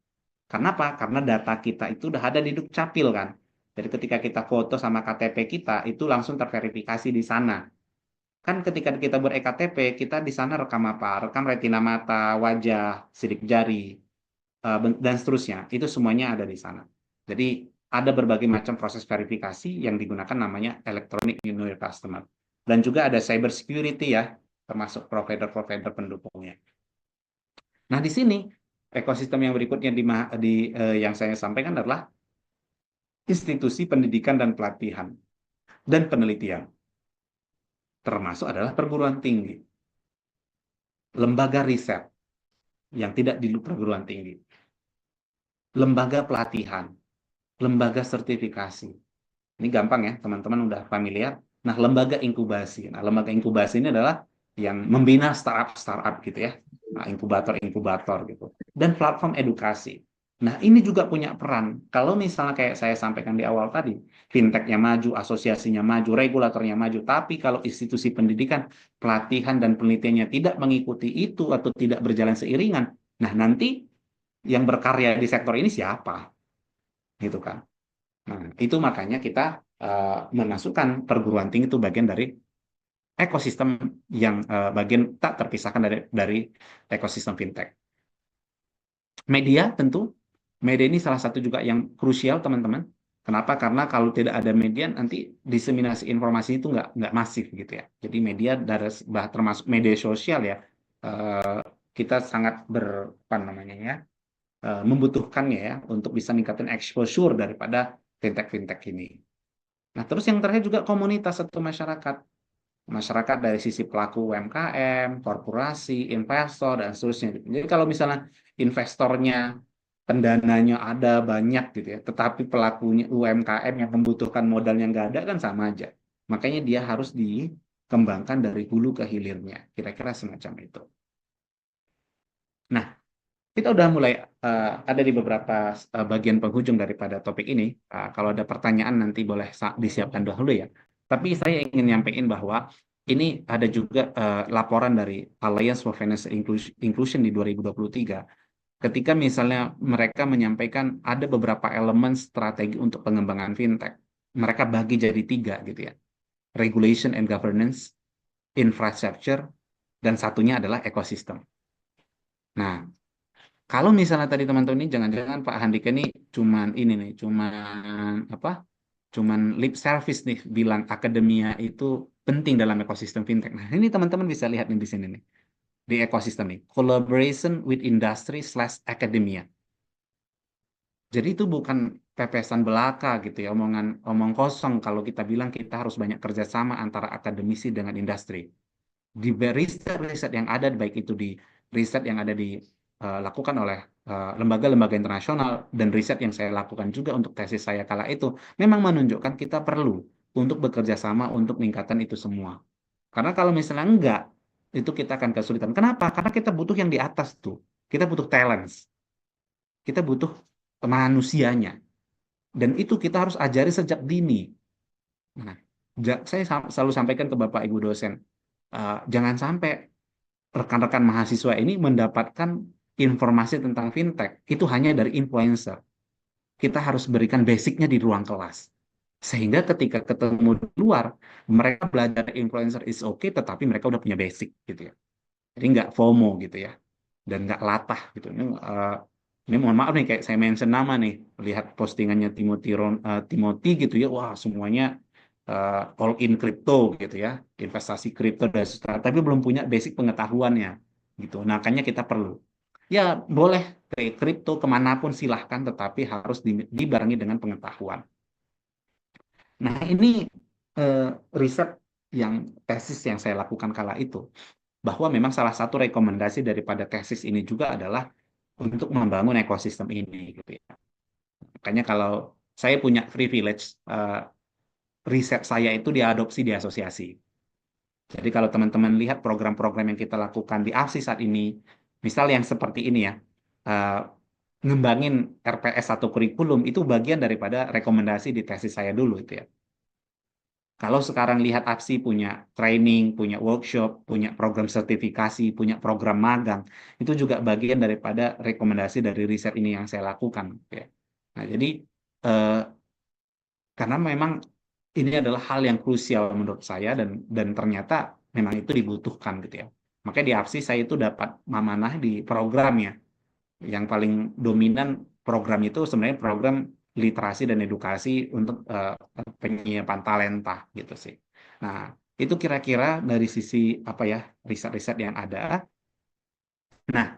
Kenapa? Karena data kita itu udah ada di Dukcapil kan. Jadi ketika kita foto sama KTP kita, itu langsung terverifikasi di sana. Kan ketika kita buat ektp, kita di sana rekam apa? Rekam retina mata, wajah, sidik jari. dan seterusnya. Itu semuanya ada di sana. Jadi ada berbagai macam proses verifikasi yang digunakan namanya electronic know your customer. Dan juga ada cyber security ya, termasuk provider-provider pendukungnya. Nah, di sini ekosistem yang berikutnya yang saya sampaikan adalah institusi pendidikan dan pelatihan dan penelitian, termasuk adalah perguruan tinggi, lembaga riset yang tidak di perguruan tinggi, lembaga pelatihan, lembaga sertifikasi. Ini gampang ya, teman-teman udah familiar. Nah, lembaga inkubasi. Nah, lembaga inkubasi ini adalah yang membina startup-startup gitu ya. Nah, inkubator-inkubator gitu. Dan platform edukasi. Nah, ini juga punya peran. Kalau misalnya kayak saya sampaikan di awal tadi, fintech-nya maju, asosiasinya maju, regulatornya maju, tapi kalau institusi pendidikan, pelatihan, dan penelitiannya tidak mengikuti itu atau tidak berjalan seiringan, nah nanti yang berkarya di sektor ini siapa? Gitu kan. Nah, itu makanya kita memasukkan perguruan tinggi itu bagian dari ekosistem yang bagian tak terpisahkan dari ekosistem fintech. Media tentu, media ini salah satu juga yang krusial teman-teman. Kenapa? Karena kalau tidak ada media nanti diseminasi informasi itu nggak masif gitu ya. Jadi media termasuk media sosial ya, kita sangat apa namanya ya, membutuhkannya ya untuk bisa meningkatkan exposure daripada fintech-fintech ini. Nah, terus yang terakhir juga komunitas atau masyarakat. Masyarakat dari sisi pelaku UMKM, korporasi, investor, dan seterusnya. Jadi kalau misalnya investornya, pendananya ada banyak gitu ya, tetapi pelakunya UMKM yang membutuhkan modalnya nggak ada kan sama aja. Makanya dia harus dikembangkan dari hulu ke hilirnya. Kira-kira semacam itu. Nah, kita udah mulai ada di beberapa bagian penghujung daripada topik ini. Kalau ada pertanyaan nanti boleh disiapkan dahulu ya. Tapi saya ingin nyampaikan bahwa ini ada juga laporan dari Alliance for Financial Inclusion di 2023. Ketika misalnya mereka menyampaikan ada beberapa elemen strategi untuk pengembangan fintech. Mereka bagi jadi 3 gitu ya. Regulation and governance, infrastructure, dan satunya adalah ekosistem. Nah, kalau misalnya tadi teman-teman ini jangan-jangan Pak Handika ini cuman ini nih, cuman apa? Cuman lip service nih bilang akademia itu penting dalam ekosistem fintech. Nah, ini teman-teman bisa lihat nih di sini nih. Di ekosistem nih, collaboration with industry/academia. Jadi itu bukan pepesan belaka gitu ya, omong kosong kalau kita bilang kita harus banyak kerjasama antara akademisi dengan industri. Di riset-riset yang ada, baik itu di riset yang ada dilakukan oleh lembaga-lembaga internasional dan riset yang saya lakukan juga untuk tesis saya kala itu, memang menunjukkan kita perlu untuk bekerja sama untuk meningkatkan itu semua. Karena kalau misalnya enggak, itu kita akan kesulitan. Kenapa? Karena kita butuh yang di atas tuh. Kita butuh talents. Kita butuh manusianya. Dan itu kita harus ajari sejak dini. Nah, saya selalu sampaikan ke Bapak Ibu dosen, jangan sampai rekan-rekan mahasiswa ini mendapatkan informasi tentang fintech itu hanya dari influencer. Kita harus berikan basicnya di ruang kelas. Sehingga ketika ketemu di luar, mereka belajar influencer is okay, tetapi mereka udah punya basic gitu ya. Jadi nggak FOMO gitu ya, dan nggak latah gitu. Ini mohon maaf nih, kayak saya mention nama nih, lihat postingannya Timothy gitu ya, wah semuanya all in crypto gitu ya, investasi kripto dan seterusnya, tapi belum punya basic pengetahuannya gitu. Nah, makanya kita perlu. Ya, boleh ke kripto kemanapun silahkan, tetapi harus dibarengi dengan pengetahuan. Nah, ini eh, riset tesis yang saya lakukan kala itu, bahwa memang salah satu rekomendasi daripada tesis ini juga adalah untuk membangun ekosistem ini gitu ya. Makanya kalau saya punya privilege, riset saya itu diadopsi di asosiasi. Jadi kalau teman-teman lihat program-program yang kita lakukan di AFSI saat ini, misal yang seperti ini ya, eh, ngembangin RPS atau kurikulum itu bagian daripada rekomendasi di tesis saya dulu itu ya. Kalau sekarang lihat APSI punya training, punya workshop, punya program sertifikasi, punya program magang, itu juga bagian daripada rekomendasi dari riset ini yang saya lakukan. Ya. Nah, jadi eh, karena memang ini adalah hal yang krusial menurut saya dan ternyata memang itu dibutuhkan gitu ya. Makanya di APSI saya itu dapat amanah di programnya Yang paling dominan program itu sebenarnya program literasi dan edukasi untuk penyiapan talenta gitu sih. Nah, itu kira-kira dari sisi apa ya, riset-riset yang ada. Nah,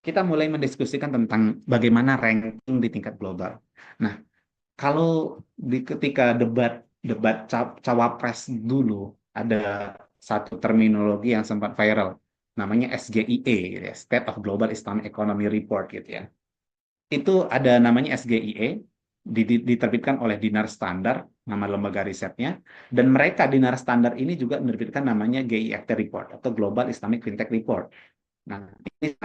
kita mulai mendiskusikan tentang bagaimana ranking di tingkat global. Nah, kalau ketika debat debat cawapres dulu ada satu terminologi yang sempat viral, namanya SGIE, gitu ya, State of Global Islamic Economy Report gitu ya. Itu ada namanya SGIE, diterbitkan oleh Dinar Standar, nama lembaga risetnya, dan mereka Dinar Standar ini juga menerbitkan namanya GIFT Report atau Global Islamic Fintech Report. Nah, ini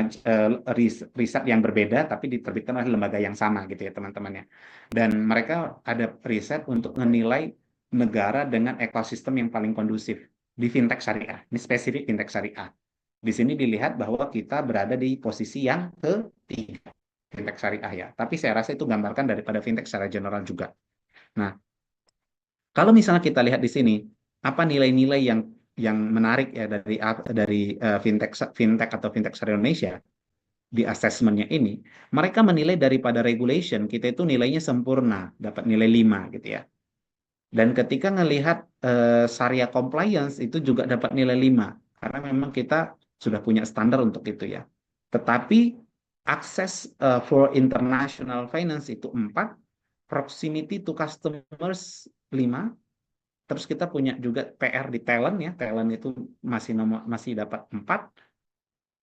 riset yang berbeda tapi diterbitkan oleh lembaga yang sama gitu ya teman-temannya. Dan mereka ada riset untuk menilai negara dengan ekosistem yang paling kondusif di fintech syariah. Ini spesifik fintech syariah. Di sini dilihat bahwa kita berada di posisi yang ketiga fintech syariah ya. Tapi saya rasa itu gambarkan daripada fintech secara general juga. Nah, kalau misalnya kita lihat di sini, apa nilai-nilai yang menarik ya dari fintech fintech atau fintech syariah Indonesia di asesmennya ini, mereka menilai daripada regulation kita itu nilainya sempurna, dapat nilai 5 gitu ya. Dan ketika ngelihat syariah compliance itu juga dapat nilai 5 karena memang kita sudah punya standar untuk itu ya. Tetapi akses for international finance itu 4, proximity to customers 5, terus kita punya juga PR di talent ya. Talent itu masih dapat 4.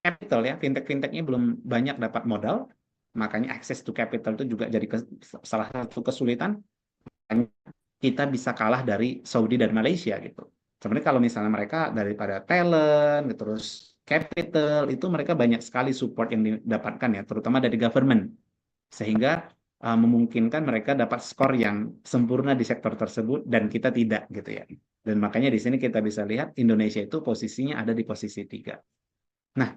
Capital ya, fintech-fintechnya belum banyak dapat modal, makanya access to capital itu juga jadi salah satu kesulitan. Kita bisa kalah dari Saudi dan Malaysia gitu. Sebenarnya kalau misalnya mereka daripada talent, terus capital, itu mereka banyak sekali support yang didapatkan ya, terutama dari government. Sehingga memungkinkan mereka dapat skor yang sempurna di sektor tersebut dan kita tidak gitu ya. Dan makanya di sini kita bisa lihat Indonesia itu posisinya ada di posisi 3. Nah,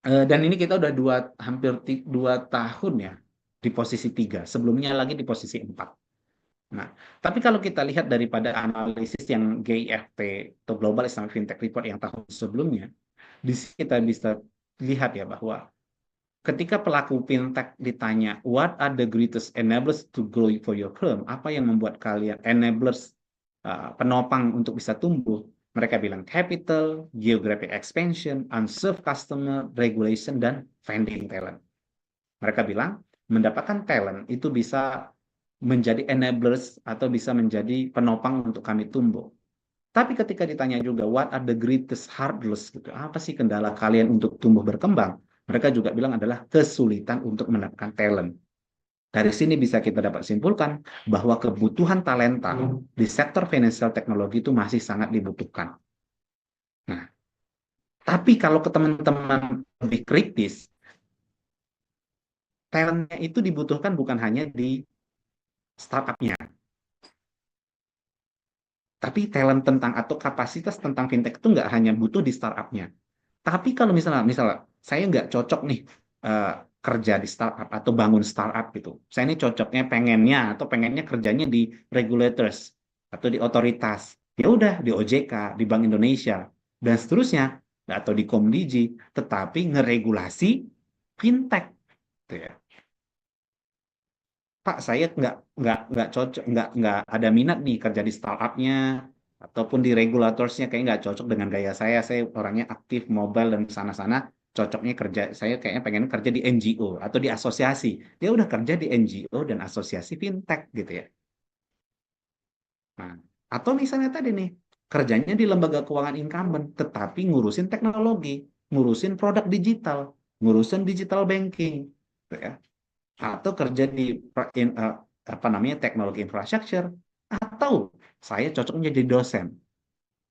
dan ini kita udah hampir 2 tahun ya di posisi 3. Sebelumnya lagi di posisi 4. Nah, tapi kalau kita lihat daripada analisis yang GIFT atau Global Islamic Fintech Report yang tahun sebelumnya, di sini kita bisa lihat ya bahwa ketika pelaku fintech ditanya, what are the greatest enablers to grow for your firm? Apa yang membuat kalian enablers, penopang untuk bisa tumbuh? Mereka bilang capital, geographic expansion, unserved customer, regulation, dan finding talent. Mereka bilang mendapatkan talent itu bisa menjadi enablers atau bisa menjadi penopang untuk kami tumbuh. Tapi ketika ditanya juga what are the greatest hurdles gitu, apa sih kendala kalian untuk tumbuh berkembang? Mereka juga bilang adalah kesulitan untuk mendapatkan talent. Dari sini bisa kita dapat simpulkan bahwa kebutuhan talenta di sektor financial technology itu masih sangat dibutuhkan. Nah, tapi kalau ke teman-teman lebih kritis, talentnya itu dibutuhkan bukan hanya di startupnya, tapi talent tentang atau kapasitas tentang fintech itu nggak hanya butuh di startupnya. Tapi kalau misalnya saya nggak cocok nih eh, kerja di startup atau bangun startup gitu. Saya ini cocoknya pengennya kerjanya di regulators atau di otoritas. Ya udah di OJK, di Bank Indonesia dan seterusnya atau di Komdigi, tetapi ngeregulasi fintech, gitu ya. Pak, saya nggak cocok, nggak ada minat nih kerja di startupnya ataupun di regulatorsnya, kayak nggak cocok dengan gaya saya. Saya orangnya aktif, mobile dan sana-sana. Cocoknya kerja, saya kayaknya pengen kerja di NGO atau di asosiasi. Dia udah kerja di NGO dan asosiasi fintech gitu ya. Nah, atau misalnya tadi nih, kerjanya di lembaga keuangan incumbent, tetapi ngurusin teknologi, ngurusin produk digital, ngurusin digital banking, gitu ya. Atau kerja di apa namanya teknologi infrastructure, atau saya cocok menjadi dosen,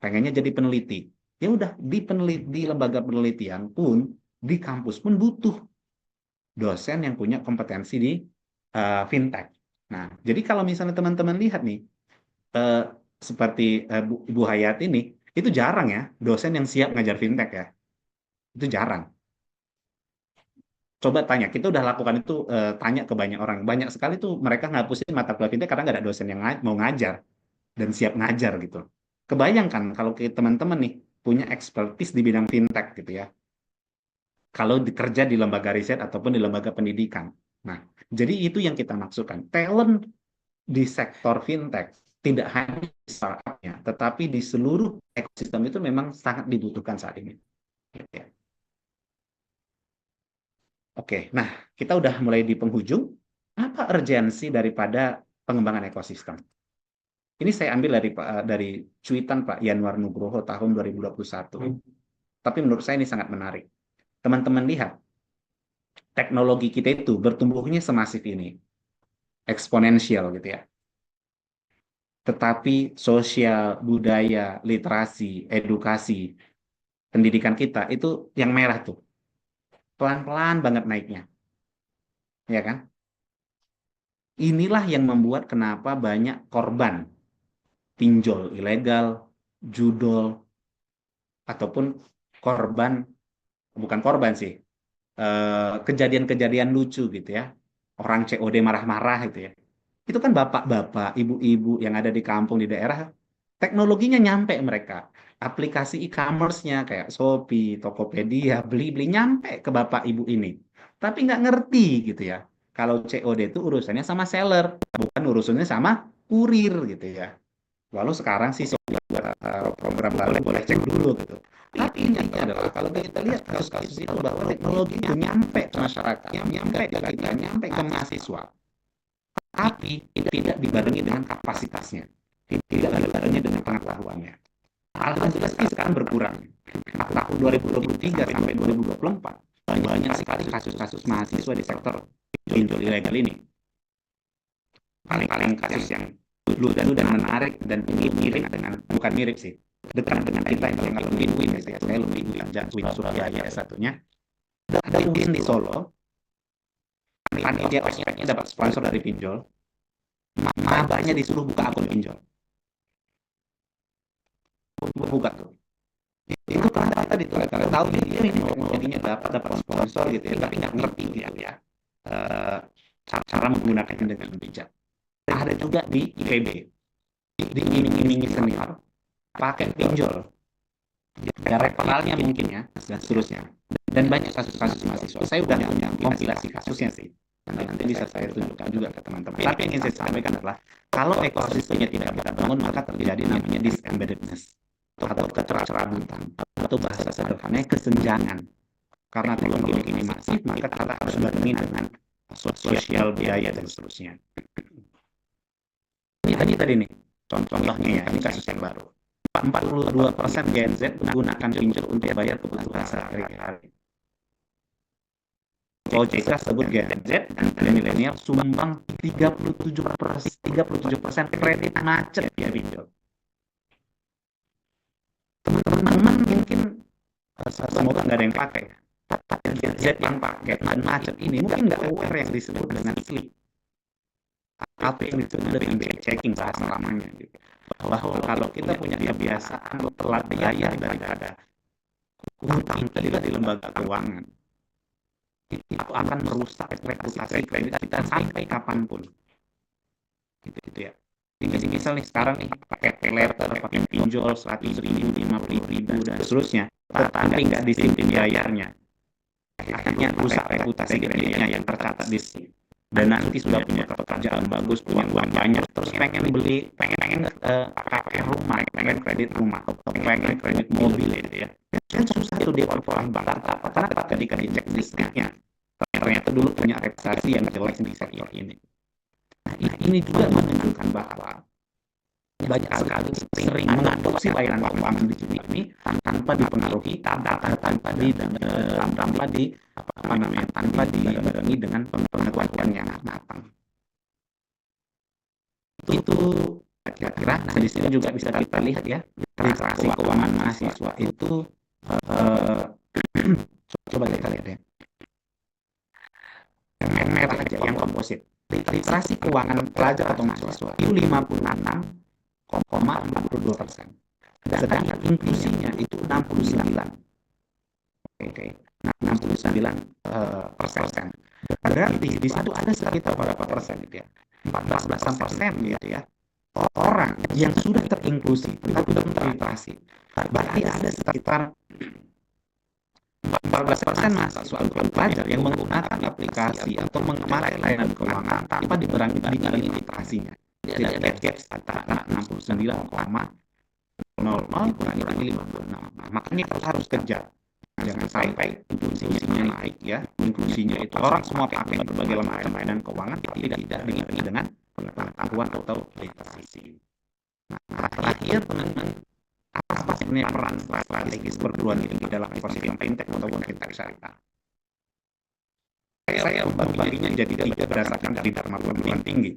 pengennya jadi peneliti. Ya udah di lembaga penelitian pun di kampus pun butuh dosen yang punya kompetensi di fintech. Nah, jadi kalau misalnya teman-teman lihat nih eh, seperti Bu Hayat ini, itu jarang ya dosen yang siap ngajar fintech ya, itu jarang. Coba tanya, kita udah lakukan itu, tanya ke banyak orang. Banyak sekali tuh mereka ngapusin mata kuliah fintech karena nggak ada dosen yang mau ngajar dan siap ngajar gitu. Kebayangkan kalau teman-teman nih punya expertise di bidang fintech gitu ya. kalau dikerja di lembaga riset ataupun di lembaga pendidikan. Nah, jadi itu yang kita maksudkan. Talent di sektor fintech tidak hanya di startupnya, tetapi di seluruh ekosistem itu memang sangat dibutuhkan saat ini. Gitu ya. Oke, nah kita udah mulai di penghujung. Apa urgensi daripada pengembangan ekosistem? Ini saya ambil dari cuitan Pak Yanwar Nugroho tahun 2021. Tapi menurut saya ini sangat menarik. Teman-teman lihat, teknologi kita itu bertumbuhnya semasif ini, eksponensial gitu ya. Tetapi sosial, budaya, literasi, edukasi, pendidikan kita itu yang merah tuh. Pelan-pelan banget naiknya. Ya kan? Inilah yang membuat kenapa banyak korban pinjol ilegal, judol, ataupun korban, bukan korban sih, kejadian-kejadian lucu gitu ya. Orang COD marah-marah gitu ya. Itu kan bapak-bapak, ibu-ibu yang ada di kampung, di daerah, teknologinya nyampe mereka. Aplikasi e-commerce-nya kayak Shopee, Tokopedia, Blibli nyampe ke bapak ibu ini. Tapi nggak ngerti gitu ya. Kalau COD itu urusannya sama seller, bukan urusannya sama kurir gitu ya. Lalu sekarang sih program lalu boleh cek dulu gitu. Tapi intinya adalah kalau kita lihat kasus-kasus itu bahwa teknologi itu nyampe ke masyarakat, nyampe ke kita, nyampe ke mahasiswa, tapi tidak dibarengi dengan kapasitasnya, tidak dibarengi dengan pengetahuannya. Alhamdulillah sih sekarang berkurang. Tahun 2023 sampai 2024 banyak sekali kasus-kasus mahasiswa di sektor pinjol ilegal ini. Paling kasus yang lucu dan menarik dan mirip dengan, bukan mirip sih, dekat dengan kita yang kalau Win ya, saya lebih Win Win Surabaya satunya. Ada UIN di Solo, panitia ospeknya dapat sponsor dari pinjol, mabanya disuruh buka akun pinjol. Buka tuh. Itu kan tadi tuh, karena tahu ini jadinya dapat sponsor gitu ya, tapi nggak ngerti dia ya cara menggunakannya dengan bijak. Ada juga di IPB, diiming-imingi senior, pakai pinjol, ada referralnya mungkin ya, dan seterusnya. Dan banyak kasus-kasus mahasiswa. Saya udah punya kompilasi kasusnya sih. Nanti bisa saya tunjukkan juga ke teman-teman. Tapi yang ingin saya sampaikan adalah, kalau ekosistemnya tidak kita bangun, maka terjadi namanya disembeddedness, atau ketercerabutan, atau bahasa sederhananya kesenjangan. Karena teknologi ini masif, maka kita harus barengi dengan sosial, biaya, dan seterusnya. Ini tadi nih, contohnya ya, ini kasus yang baru. 42% Gen Z menggunakan pinjol untuk bayar kebutuhan sehari-hari. OJK sebut Gen Z dan milenial sumbang 37% kredit macet ya pinjol. Teman-teman mungkin semoga nggak ada yang pakai. Tapi Gen Z yang pakai dan macet ini mungkin nggak aware yang disebut dengan slip. Apa yang disebut dengan biaya checking bahasa lamanya gitu. Bahwa kalau kita punya kebiasaan telat bayar daripada utang di lembaga keuangan, itu akan merusak reputasi kredit kita sampai kapanpun. Gitu ya. Misalnya sekarang nih pakai pay letter, pakai pinjol 100.000, 50.000 dan seterusnya, tetapi nggak disiplin bayarnya, akhirnya rusak reputasi kreditnya yang tercatat di sini. Dan nanti sudah punya pekerjaan bagus, punya uang banyak, terus pengen pakai rumah, pengen kredit rumah, pengen kredit mobil gitu ya. Kan susah tuh dia perform bank. Karena ketika dicek listriknya, ternyata dulu punya reputasi yang jelek di sektor ini. Nah, ini juga menunjukkan bahwa banyak sekali sering mengadopsi layanan keuangan di sini ini tanpa dipengaruhi, tanpa dibarengi dengan pengetahuan yang matang. Itu kira-kira. Nah, di sini juga bisa kita lihat ya, literasi keuangan mahasiswa itu coba kita lihat ya. Yang merah aja, yang komposit. Literasi keuangan pelajar atau mahasiswa itu 56,42%. Sedangkan inklusinya itu 69. Oke. 69%. Berarti di situ ada sekitar berapa persen gitu ya? 14% gitu ya. Orang yang sudah terinklusi, tapi belum terliterasi. Berarti ada sekitar 14% mahasiswa atau pelajar yang menggunakan aplikasi atau mengemakai layanan keuangan tanpa dibarengi dengan literasinya. Jadi gap antara 69,00 dikurangi dengan 56. Nah, makanya kita harus kejar. Jangan sampai inklusinya naik ya. Inklusinya itu orang semua pakai berbagai layanan keuangan tapi tidak diiringi dengan pengetahuan atau literasi. Nah, terakhir teman-teman, apa sebenarnya peran strategis perguruan tinggi dalam ekosistem fintech ataupun fintech syariah? Saya membaginya jadi tiga berdasarkan dari dharma perguruan tinggi.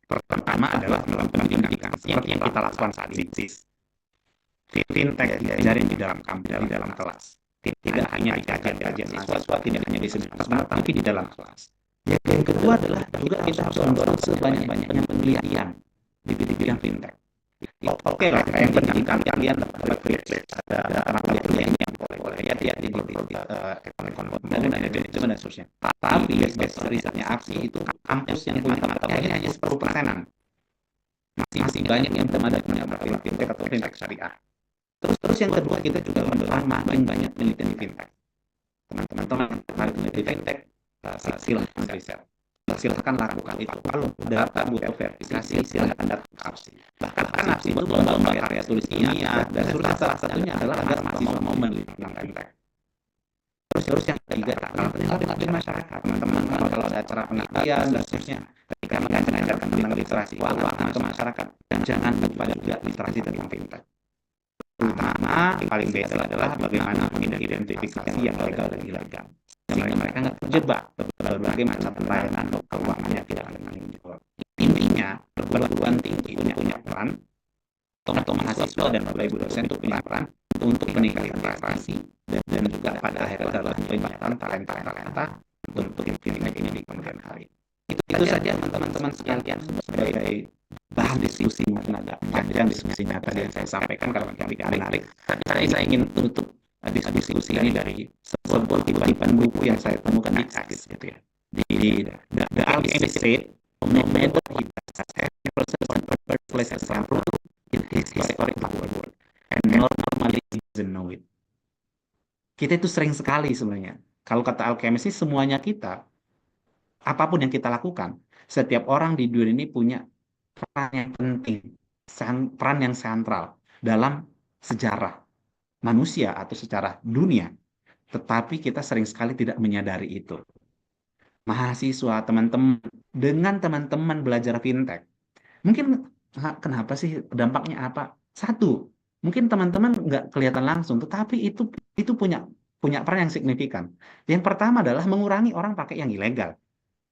Pertama adalah dalam pendidikan seperti yang kita lakukan saat ini. Fintech diajarin di dalam kampus, di dalam kelas. Tidak hanya di kajian-kajian mahasiswa, tidak hanya di seminar, tapi di dalam kelas. Yang kedua adalah juga kita harus mendorong sebanyak-banyaknya penelitian di bidang fintech. Oke lah, kayak pendidikan kalian dapat privilege, ada anak kuliah yang boleh lihat di ekonomi dan manajemen dan seterusnya. Tapi base risetnya APSI itu kampus yang punya mata kuliah hanya 10%-an. Masih banyak yang belum ada punya fintech atau fintech syariah. Terus yang kedua, kita juga mendorong makin banyak penelitian fintech. Teman-teman tertarik meneliti fintech, silahkan riset. Silahkan lakukan itu. Kalau data butuh verifikasi, silahkan datang ke APSI. Bahkan APSI itu lomba karya tulis ilmiah, dan salah satunya adalah agar mahasiswa mau meneliti tentang fintech. Terus yang ketiga, terlibat di masyarakat. Teman-teman, kalau ada acara penelitian dan seterusnya, ketika mengajarkan tentang literasi keuangan ke masyarakat, dan jangan lupa juga literasi tentang fintech. Terutama paling basic adalah bagaimana mengidentifikasi yang legal dan ilegal, sehingga mereka nggak terjebak berbagai macam layanan keuangannya tidak ada tanggung jawab. Intinya, perguruan tinggi punya peran, atau mahasiswa dan bapak ibu dosen itu punya peran untuk meningkatkan literasi dan juga pada akhirnya adalah peningkatan talenta untuk fintech ini di kemudian hari. Itu saja teman-teman sekalian sebagai bahan diskusi tenaga panjang diskusinya tadi yang saya sampaikan. Kalau yang menarik, tapi saya ingin tutup diskusi ini dari sebuah kutipan buku yang saya temukan di Aksis gitu ya. Di The Alchemist said, no matter he has every person example in his historic world, and normally he doesn't know it. Kita itu sering sekali sebenarnya. Kalau kata Alchemist, semuanya kita, apapun yang kita lakukan, setiap orang di dunia ini punya peran yang penting, peran yang sentral dalam sejarah manusia atau sejarah dunia. Tetapi kita sering sekali tidak menyadari itu. Mahasiswa, teman-teman, dengan teman-teman belajar fintech, mungkin kenapa sih dampaknya apa? Satu, mungkin teman-teman nggak kelihatan langsung, tetapi itu punya peran yang signifikan. Yang pertama adalah mengurangi orang pakai yang ilegal.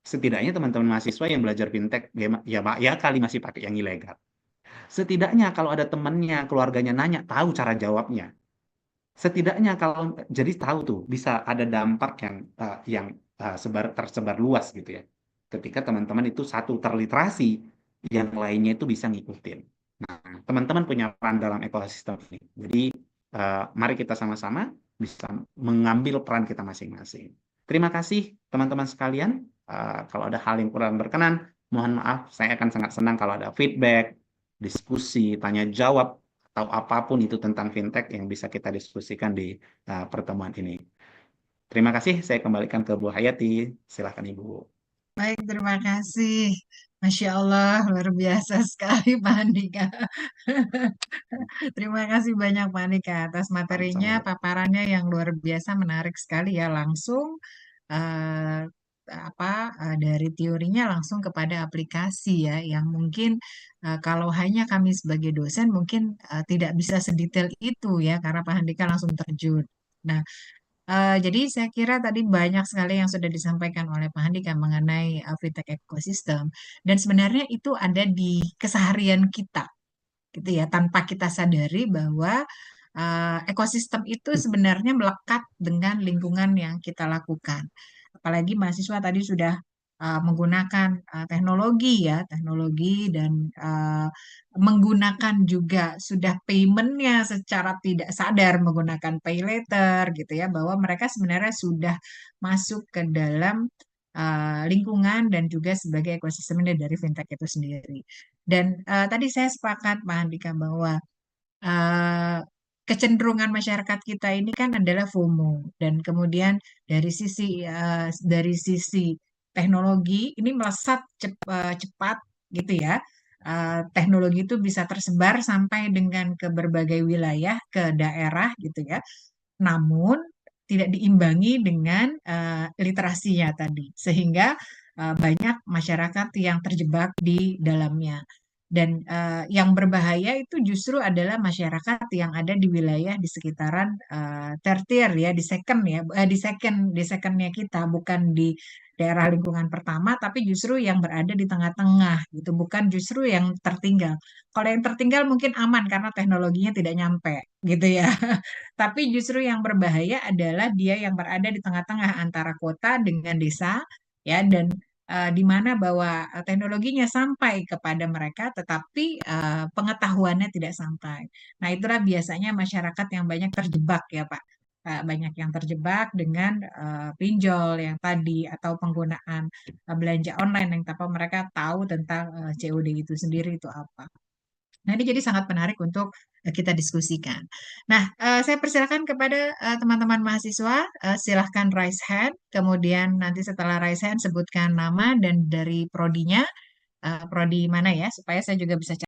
Setidaknya teman-teman mahasiswa yang belajar fintech ya kali masih pakai yang ilegal. Setidaknya kalau ada temannya, keluarganya nanya, tahu cara jawabnya. Setidaknya kalau jadi tahu tuh bisa ada dampak yang tersebar luas gitu ya. Ketika teman-teman itu satu terliterasi, yang lainnya itu bisa ngikutin. Nah, teman-teman punya peran dalam ekosistem ini. Jadi mari kita sama-sama bisa mengambil peran kita masing-masing. Terima kasih teman-teman sekalian. Kalau ada hal yang kurang berkenan, mohon maaf. Saya akan sangat senang kalau ada feedback, diskusi, tanya jawab, atau apapun itu tentang fintech yang bisa kita diskusikan di pertemuan ini. Terima kasih. Saya kembalikan ke Bu Hayati. Silakan Ibu. Baik, terima kasih. Masya Allah, luar biasa sekali Pak Andika. Terima kasih banyak Pak Andika atas materinya, Sama-sama. paparannya yang luar biasa menarik sekali ya. Langsung eh, dari teorinya langsung kepada aplikasi ya, yang mungkin kalau hanya kami sebagai dosen mungkin tidak bisa sedetail itu ya, karena Pak Andika langsung terjun. Nah, jadi saya kira tadi banyak sekali yang sudah disampaikan oleh Pak Handika mengenai fintech ekosistem, dan sebenarnya itu ada di keseharian kita, gitu ya, tanpa kita sadari bahwa ekosistem itu sebenarnya melekat dengan lingkungan yang kita lakukan. Apalagi mahasiswa tadi sudah menggunakan teknologi ya, teknologi dan menggunakan juga sudah paymentnya secara tidak sadar menggunakan pay later gitu ya, bahwa mereka sebenarnya sudah masuk ke dalam lingkungan dan juga sebagai ekosistemnya dari fintech itu sendiri. Dan tadi saya sepakat Pak Andika bahwa eh, kecenderungan masyarakat kita ini kan adalah FOMO, dan kemudian dari sisi teknologi ini melesat cepat gitu ya. Teknologi itu bisa tersebar sampai dengan ke berbagai wilayah, ke daerah gitu ya. Namun tidak diimbangi dengan literasinya tadi, sehingga banyak masyarakat yang terjebak di dalamnya. Dan yang berbahaya itu justru adalah masyarakat yang ada di wilayah di sekitaran tertier ya, di second ya, di secondnya kita, bukan di daerah lingkungan pertama, tapi justru yang berada di tengah-tengah gitu, bukan justru yang tertinggal. Kalau yang tertinggal mungkin aman karena teknologinya tidak nyampe gitu ya. Tapi justru yang berbahaya adalah dia yang berada di tengah-tengah antara kota dengan desa, ya, dan di mana bahwa teknologinya sampai kepada mereka, tetapi pengetahuannya tidak sampai. Nah, itulah biasanya masyarakat yang banyak terjebak ya, Pak. Banyak yang terjebak dengan pinjol yang tadi atau penggunaan belanja online yang tanpa mereka tahu tentang COD itu sendiri itu apa. Nah, ini jadi sangat menarik untuk kita diskusikan. Nah, saya persilakan kepada teman-teman mahasiswa, silahkan raise hand, kemudian nanti setelah raise hand sebutkan nama dan dari prodinya, prodi mana ya, supaya saya juga bisa